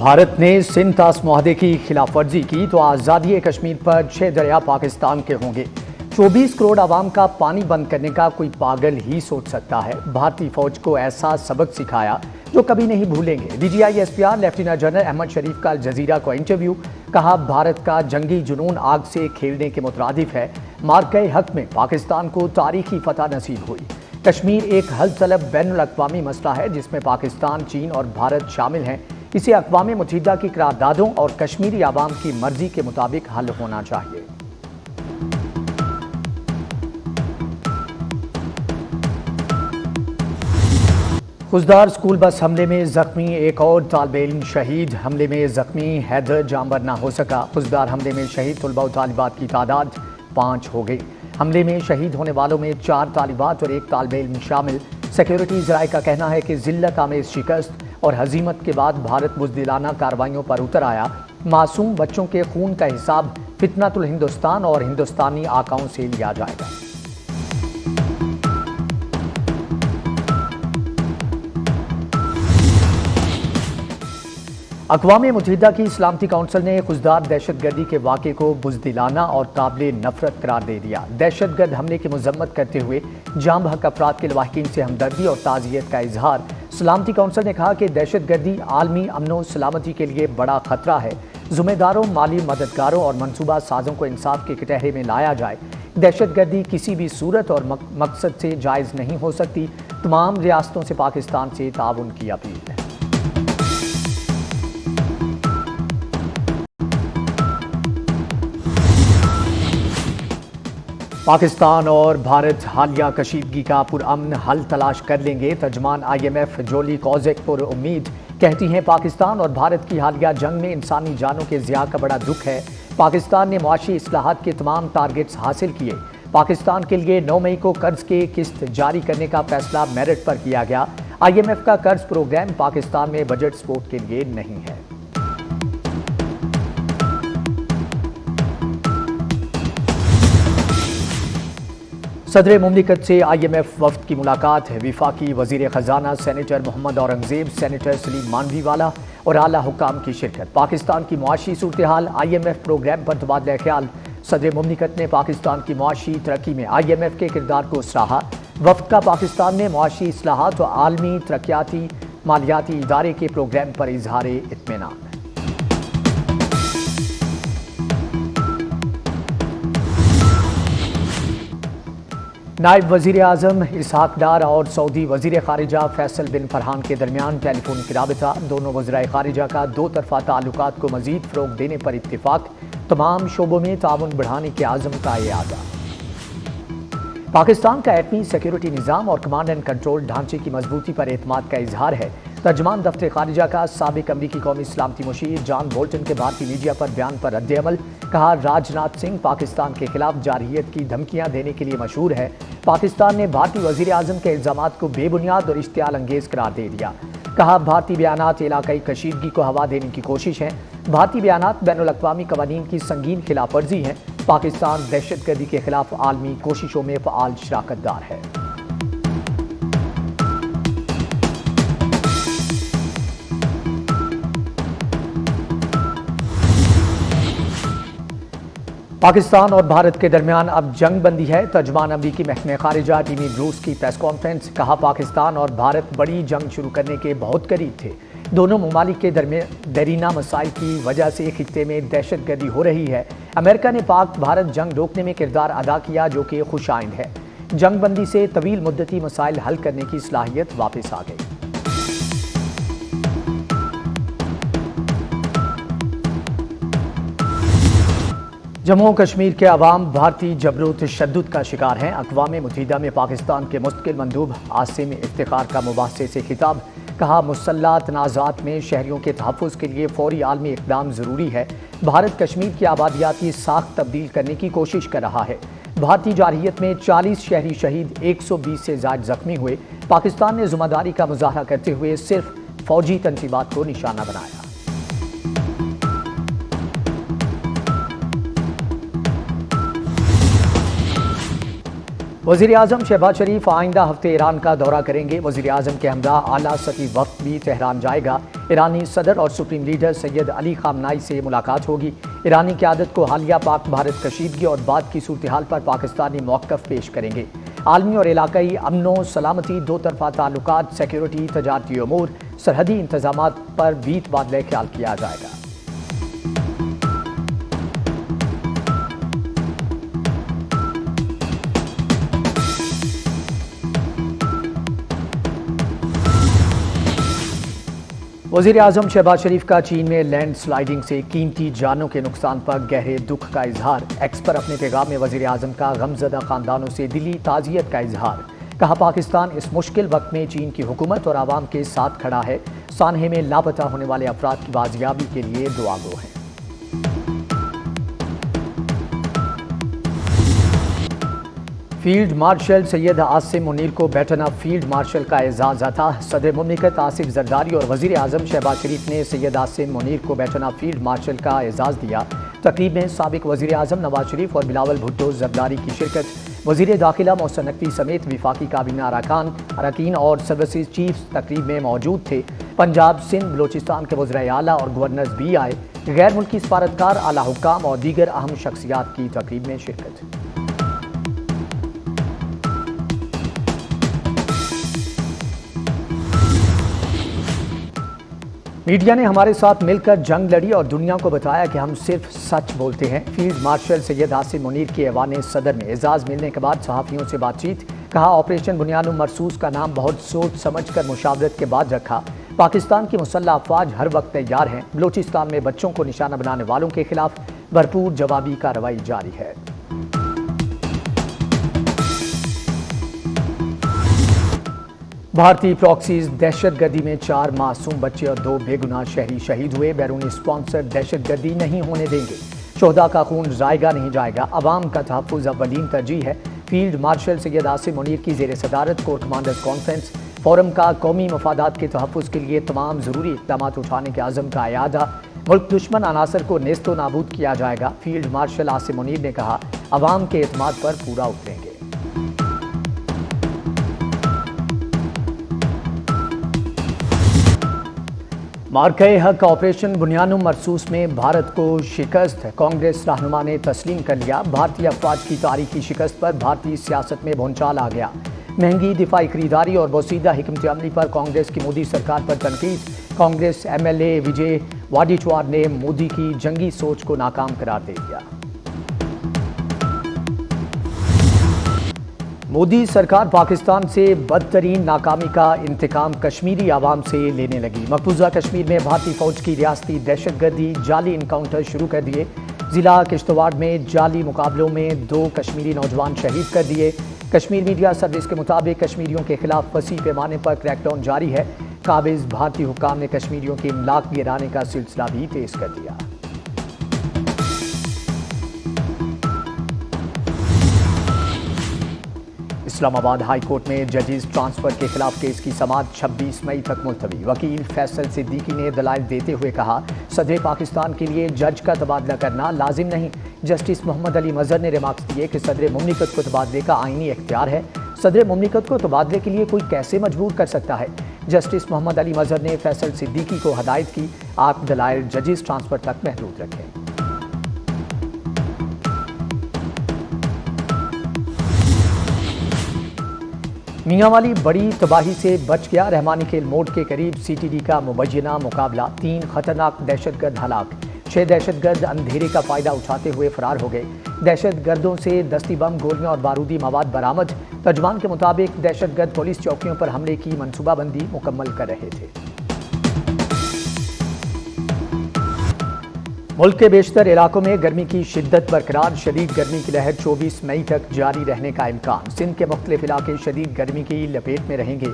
भारत ने सिंध तास मुआहदे की खिलाफ वर्जी की तो आज़ादी कश्मीर पर 6 दरिया पाकिस्तान के होंगे। 24 करोड़ आवाम का पानी बंद करने का कोई पागल ही सोच सकता है। भारतीय फौज को ऐसा सबक सिखाया जो कभी नहीं भूलेंगे। DGI SPR lieutenant general Ahmed Sharif का अल जजीरा को इंटरव्यू। कहा, भारत का जंगी जुनून आग से खेलने के मुतरादिफ है। मार्के हक में पाकिस्तान को तारीखी फतह नसीब हुई। कश्मीर एक हल तलब बैनुल अक़वामी मसला है जिसमें पाकिस्तान, चीन और भारत शामिल हैं। इसे अक़वाम मुत्तहिदा की करारदादों और कश्मीरी आवाम की मर्जी के मुताबिक हल होना चाहिए। खुजदार स्कूल बस हमले में जख्मी एक और तालिबे इल्म शहीद। हमले में जख्मी हैदर जांबर ना हो सका। खुजदार हमले में शहीद तलबा और तालिबात की तादाद 5 हो गई। हमले में शहीद होने वालों में 4 तालिबात और 1 तालिबे इल्म शामिल। सिक्योरिटी ज़राए का कहना है कि जिल्लत आमेज शिकस्त और हजीमत के बाद भारत बुज़दिलाना कार्रवाइयों पर उतर आया। मासूम बच्चों के खून का हिसाब फितनतुल हिंदुस्तान और हिंदुस्तानी आकाओं से लिया जाएगा। अक़वाम मुत्तहिदा की सलामती काउंसिल ने खुजदार दहशतगर्दी के वाक़े को बुज़दिलाना और काबिल नफरत करार दे दिया। दहशतगर्द हमले की मजम्मत करते हुए जाम बहक अफराद के लवाहिकीन से हमदर्दी और ताज़ियत का इजहार। सलामती काउंसिल ने कहा कि दहशतगर्दी आलमी अमन सलामती के लिए बड़ा खतरा है। ज़िम्मेदारों, माली मददगारों और मनसूबा साजों को इंसाफ के कटहरे में लाया जाए। दहशतगर्दी किसी भी सूरत और मकसद से जायज़ नहीं हो सकती। तमाम रियासतों से पाकिस्तान से ताउन की अपील है। पाकिस्तान और भारत हालिया कशीदगी का पुरअमन हल तलाश कर लेंगे। तर्जमान IMF जोली कौज़ेक पर उम्मीद। कहती हैं, पाकिस्तान और भारत की हालिया जंग में इंसानी जानों के ज़िया का बड़ा दुख है। पाकिस्तान ने मुआशी इस्लाहात के तमाम टारगेट्स हासिल किए। पाकिस्तान के लिए 9 मई को कर्ज के किस्त जारी करने का फैसला मेरिट पर किया गया। IMF का कर्ज प्रोग्राम पाकिस्तान में बजट सपोर्ट के लिए नहीं है। सदर मुमलिकत से IMF वफ्द की मुलाकात। विफाकी वजीर खजाना सेनेटर मोहम्मद औरंगजेब, सेनेटर सलीम मानवीवाला और आला हुकाम की शिरकत। पाकिस्तान की मुआशी सूरत हाल, IMF प्रोग्राम पर तबादला ख्याल। सदर मुमलिकत ने पाकिस्तान की मुआशी तरक्की में IMF के किरदार को सराहा। वफ्द का पाकिस्तान में मुआशी इस्लाहात और आलमी तरक्याती मालियाती इदारे के प्रोग्राम पर इजहार इत्मीनान। नायब वज़ीर आज़म इसहाक डार और सऊदी वज़ीर ख़ारिजा फैसल बिन फरहान के दरमियान टेलीफोनिक राबिता। दोनों वज़राए ख़ारिजा का 2 तरफ़ा ताल्लुकात को मज़ीद फ़रोग़ देने पर इत्तिफ़ाक़। तमाम शोबों में ताउन बढ़ाने के आज़म का इरादा। पाकिस्तान का एटमी सिक्योरिटी निज़ाम और कमांड एंड कंट्रोल ढांचे की मजबूती पर एतमाद का इजहार है। तर्जमान दफ्तर ख़ारिजा का साबिक़ अमरीकी कौमी सलामती मुशीर जॉन बोल्टन के भारतीय मीडिया पर बयान पर रद्द अमल। कहा, राजनाथ सिंह पाकिस्तान के खिलाफ जारहियत की धमकियां देने के लिए मशहूर है। पाकिस्तान ने भारतीय वज़ीर आज़म के इल्ज़ामात को बेबुनियाद और इश्तियाल अंगेज़ करार दे दिया। कहा, भारतीय बयानात इलाकाई कशीदगी को हवा देने की कोशिश है। भारतीय बयानात बैनुल अक़वामी क़वानीन की संगीन खिलाफ वर्जी है। पाकिस्तान दहशतगर्दी के खिलाफ आलमी कोशिशों में फ़आल शराकतदार है। पाकिस्तान और भारत के दरमियान अब जंग बंदी है। तर्जमान अमरीकी महकमे ख़ारिजा टीमी ब्रूस की प्रेस कॉन्फ्रेंस। कहा, पाकिस्तान और भारत बड़ी जंग शुरू करने के बहुत करीब थे। दोनों ममालिक के दरमियान दरीना मसाइल की वजह से खित्ते में दहशतगर्दी हो रही है। अमेरिका ने पाक भारत जंग रोकने में किरदार अदा किया जो कि खुशाइंद है। जंग बंदी से तवील मुद्दती मसाइल हल करने की सलाहियत वापस आ गई। जम्मू कश्मीर के अवाम भारतीय जबरो तशद्दुद का शिकार हैं। अक़वाम मुत्तहिदा में पाकिस्तान के मुस्तकिल मंदूब आसिम इफ्तिखार का मुबासे से खिताब। कहा, मुसल्लह तनाज़ात में शहरियों के तहफ़्फ़ुज़ के लिए फ़ौरी आलमी इक़दाम ज़रूरी है। भारत कश्मीर की आबादियाती साख़ तब्दील करने की कोशिश कर रहा है। भारतीय जारहियत में 40 शहरी शहीद, 120 से ज़ायद ज़ख्मी हुए। पाकिस्तान ने ज़िम्मेदारी का मुज़ाहरा करते हुए सिर्फ फ़ौजी तनसीबात को निशाना बनाया। वज़ीर आज़म शहबाज शरीफ आइंदा हफ्ते ईरान का दौरा करेंगे। वज़ीर आज़म के हमरा आला सतही वक्त भी तेहरान जाएगा। ईरानी सदर और सुप्रीम लीडर सैयद अली खामनाई से मुलाकात होगी। ईरानी क़यादत को हालिया पाक भारत कशीदगी और बाद की सूरत हाल पर पाकिस्तानी मौक़िफ़ पेश करेंगे। आलमी और इलाकाई अमनो सलामती, दो तरफ़ा ताल्लुकात, सिक्योरिटी, तजारती अमूर, सरहदी इंतज़ामात पर भी तबादला ख्याल किया जाएगा। वज़ीर आज़म शहबाज शरीफ का चीन में लैंड स्लाइडिंग से कीमती जानों के नुकसान पर गहरे दुख का इजहार। एक्स पर अपने पैगाम में वज़ीर आज़म का गमज़दा ख़ानदानों से दिली ताज़ियत का इजहार। कहा, पाकिस्तान इस मुश्किल वक्त में चीन की हुकूमत और आवाम के साथ खड़ा है। सानहे में लापता होने वाले अफराद की बाजियाबी के लिए दुआगो हैं। फील्ड मार्शल सैयद आसिम मुनीर को बैटन ऑफ फील्ड मार्शल का एजाज़ अता। सदर मुमलिकत आसिफ जरदारी और वज़ीर आज़म शहबाज शरीफ ने सैयद आसिम मुनीर को बैटन ऑफ फील्ड मार्शल का एजाज़ दिया। तकरीब में साबिक वज़ीर आज़म नवाज शरीफ और बिलावल भुट्टो जरदारी की शिरकत। वज़ीर दाखिला मोहसिन नकवी समेत विफाकी काबीना अरकान और सर्विसेज चीफ्स तकरीब में मौजूद थे। पंजाब, सिंध, बलोचिस्तान के वज़राए आला और गवर्नर्स भी आए। गैर मुल्की सफारतकार, आला हुक्काम और दीगर अहम शख्सियात की तकरीब में शिरकत। मीडिया ने हमारे साथ मिलकर जंग लड़ी और दुनिया को बताया कि हम सिर्फ सच बोलते हैं। फील्ड मार्शल सैयद आसिम मुनीर के ऐवान सदर में एजाज़ मिलने के बाद सहाफ़ियों से बातचीत। कहा, ऑपरेशन बुनियानुम मरसूस का नाम बहुत सोच समझ कर मुशावरत के बाद रखा। पाकिस्तान की मुसल्लह अफवाज हर वक्त तैयार हैं। बलोचिस्तान में बच्चों को निशाना बनाने वालों के खिलाफ भरपूर जवाबी कार्रवाई जारी है। भारतीय प्रॉक्सीज दहशतगर्दी में 4 मासूम बच्चे और 2 बेगुनाह शहरी शहीद हुए। बैरूनी स्पॉन्सर दहशतगर्दी नहीं होने देंगे। शोहदा का खून जाएगा नहीं जाएगा। अवाम का तहफ़्फ़ुज़ अव्वलीन तरजीह है। फील्ड मार्शल सैयद आसिम मुनीर की ज़ेर सदारत कोर कमांडर्स कॉन्फ्रेंस फोरम का कौमी मफादात के तहफ़्फ़ुज़ के लिए तमाम ज़रूरी इक़दाम उठाने के आज़म का अयादा। मुल्क दुश्मन अनासर को नेस्तो नाबूद किया जाएगा। फील्ड मार्शल आसिम मुनीर ने कहा, अवाम के एतमाद पर पूरा उतरेंगे। मार्के हक ऑपरेशन बुनियानुम मरसूस में भारत को शिकस्त। कांग्रेस रहनुमा ने तस्लीम कर लिया। भारतीय अफवाज की तारीखी शिकस्त पर भारतीय सियासत में भूचाल आ गया। महंगी दिफाई खरीदारी और बोसीदा हिकमत अमली पर कांग्रेस की मोदी सरकार पर तनकीद। कांग्रेस MLA विजय वाडीचवार ने मोदी की जंगी सोच को नाकाम करार दे दिया। मोदी सरकार पाकिस्तान से बदतरीन नाकामी का इंतकाम कश्मीरी आवाम से लेने लगी। मकबूजा कश्मीर में भारतीय फौज की रियासती दहशतगर्दी जाली इनकाउंटर शुरू कर दिए। जिला किश्तवाड़ में जाली मुकाबलों में 2 कश्मीरी नौजवान शहीद कर दिए। कश्मीर मीडिया सर्विस के मुताबिक कश्मीरियों के खिलाफ वसी पैमाने पर क्रैकडाउन जारी है। काबिज भारतीय हुक्काम ने कश्मीरियों के इमलाक गिराने का सिलसिला भी तेज कर दिया। इस्लामाबाद हाई कोर्ट में जजेस ट्रांसफर के खिलाफ केस की समाअत 26 मई तक मुलतवी। वकील फैसल सिद्दीकी ने दलाइल देते हुए कहा, सदर पाकिस्तान के लिए जज का तबादला करना लाजिम नहीं। जस्टिस मोहम्मद अली मजहर ने रिमार्क्स दिए कि सदर मुमलिकत को तबादले का आईनी इख्तियार है। सदर मुमलिकत को तबादले के लिए कोई कैसे मजबूर कर सकता है। जस्टिस मोहम्मद अली मजहर ने फैसल सिद्दीकी को हदायत की, आप दलाइल जजेस ट्रांसफर तक महदूद रखें। मियांवाली बड़ी तबाही से बच गया। रहमानी खेल मोड़ के करीब CTD का मुबैना मुकाबला। 3 खतरनाक दहशतगर्द हलाक। 6 दहशतगर्द अंधेरे का फायदा उठाते हुए फरार हो गए। दहशतगर्दों से दस्ती बम, गोलियां और बारूदी मवाद बरामद। तर्जमान के मुताबिक दहशतगर्द पुलिस चौकियों पर हमले की मनसूबाबंदी मुकम्मल कर रहे थे। मुल्क के बेशतर इलाकों में गर्मी की शिद्दत बरकरार। शदीद गर्मी की लहर 24 मई तक जारी रहने का इम्कान। सिंध के मुख्तलिफ इलाके शदीद गर्मी की लपेट में रहेंगे।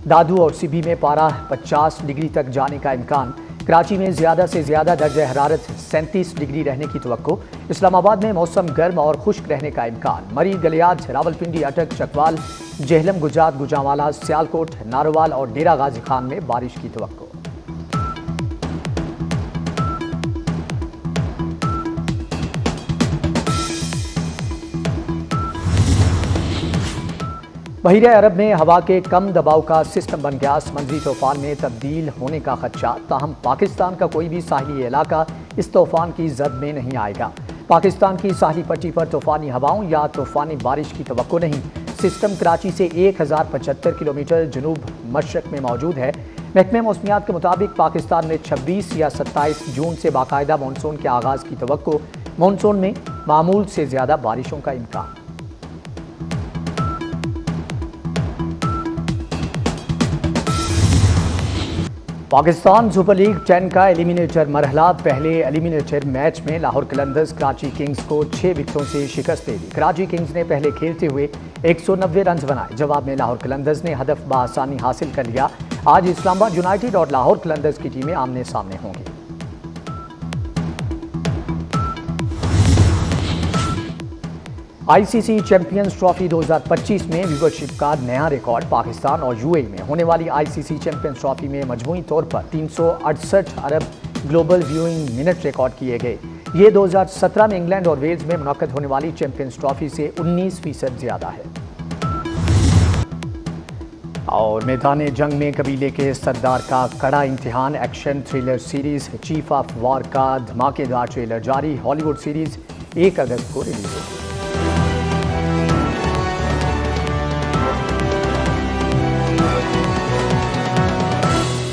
दादू और सिबी में पारा 50 डिग्री तक जाने का इम्कान। कराची में ज़्यादा से ज़्यादा दर्जा हरारत 37 डिग्री रहने की तवक्को। इस्लामाबाद में मौसम गर्म और खुश्क रहने का इम्कान। मरी, गलियात, रावलपिंडी, अटक, चकवाल, जेहलम, गुजरात, गुजरांवाला, सियालकोट, नारोवाल और डेरा गाजी खान में बारिश की तवक्को। बहीर अरब में हवा के कम दबाव का सिस्टम बन गया समंदरी तूफान में तब्दील होने का खदशा। ताहम पाकिस्तान का कोई भी साहिली इलाका इस तूफान की जद में नहीं आएगा। पाकिस्तान की साहली पट्टी पर तूफानी हवाओं या तूफानी बारिश की तवक्को नहीं। सिस्टम कराची से 1075 किलोमीटर जनूब मशरक में मौजूद है। महकमे मौसमियात के मुताबिक पाकिस्तान में 26 या 27 जून से बाकायदा मानसून के आगाज़ की तवक्को। मानसून में मामूल से ज़्यादा बारिशों का इम्कान। पाकिस्तान सुपर लीग 10 का एलिमिनेटर मरहला। पहले एलिमिनेटर मैच में लाहौर कलंदर्स कराची किंग्स को 6 विकेटों से शिकस्त दे दी। कराची किंग्स ने पहले खेलते हुए 190 रन बनाए। जवाब में लाहौर कलंदर्स ने हदफ बआसानी हासिल कर लिया। आज इस्लामाबाद यूनाइटेड और लाहौर कलंदर्स की टीमें आमने सामने होंगी। आईसीसी चैंपियंस ट्रॉफी 2025 में व्यूवरशिप का नया रिकॉर्ड। पाकिस्तान और यूएई में होने वाली आईसीसी चैंपियंस ट्रॉफी में मजमूई तौर पर 368 अरब ग्लोबल व्यूइंग मिनट रिकॉर्ड किए गए। ये 2017 में इंग्लैंड और वेल्स में मुनक्कद होने वाली चैंपियंस ट्रॉफी से 19% ज्यादा है। और मैदान जंग में कबीले के सरदार का कड़ा इम्तिहान। Action thriller series chief of war का धमाकेदार ट्रेलर जारी। हॉलीवुड सीरीज 1 अगस्त को रिलीज होगी।